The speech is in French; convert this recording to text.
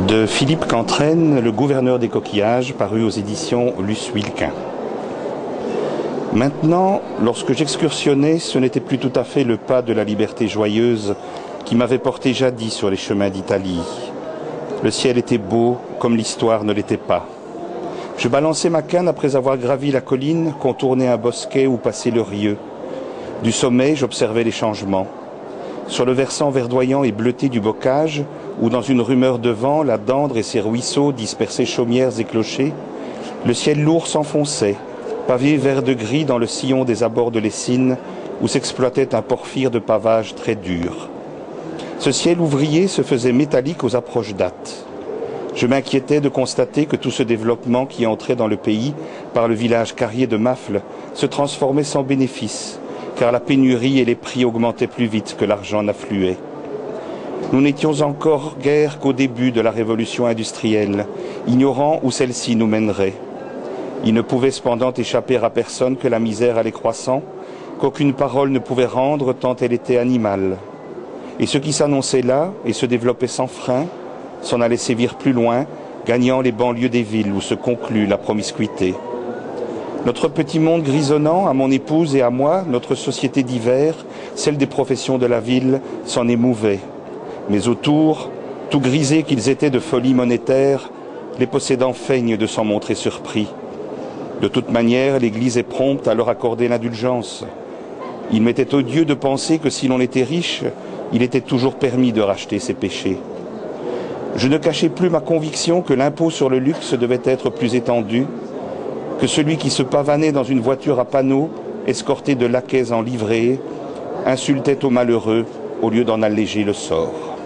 De Philippe Cantraine, Le gouverneur des coquillages, paru aux éditions Luce Wilquin. Maintenant, lorsque j'excursionnais, ce n'était plus tout à fait le pas de la liberté joyeuse qui m'avait porté jadis sur les chemins d'Italie. Le ciel était beau, comme l'histoire ne l'était pas. Je balançais ma canne après avoir gravi la colline, contourné un bosquet ou passé le rieu. Du sommet, j'observais les changements. Sur le versant verdoyant et bleuté du bocage, où dans une rumeur de vent, la Dendre et ses ruisseaux dispersaient chaumières et clochers, le ciel lourd s'enfonçait, pavé vert de gris dans le sillon des abords de l'Essine, où s'exploitait un porphyre de pavage très dur. Ce ciel ouvrier se faisait métallique aux approches dates. Je m'inquiétais de constater que tout ce développement qui entrait dans le pays par le village carrier de Mafle se transformait sans bénéfice, car la pénurie et les prix augmentaient plus vite que l'argent n'affluait. Nous n'étions encore guère qu'au début de la révolution industrielle, ignorant où celle-ci nous mènerait. Il ne pouvait cependant échapper à personne que la misère allait croissant, qu'aucune parole ne pouvait rendre tant elle était animale. Et ce qui s'annonçait là et se développait sans frein, s'en allait sévir plus loin, gagnant les banlieues des villes où se conclut la promiscuité. Notre petit monde grisonnant, à mon épouse et à moi, notre société d'hiver, celle des professions de la ville, s'en émouvait. Mais autour, tout grisés qu'ils étaient de folie monétaire, les possédants feignent de s'en montrer surpris. De toute manière, l'Église est prompte à leur accorder l'indulgence. Il m'était odieux de penser que si l'on était riche, il était toujours permis de racheter ses péchés. Je ne cachais plus ma conviction que l'impôt sur le luxe devait être plus étendu, que celui qui se pavanait dans une voiture à panneaux, escorté de laquais en livrée, insultait aux malheureux au lieu d'en alléger le sort.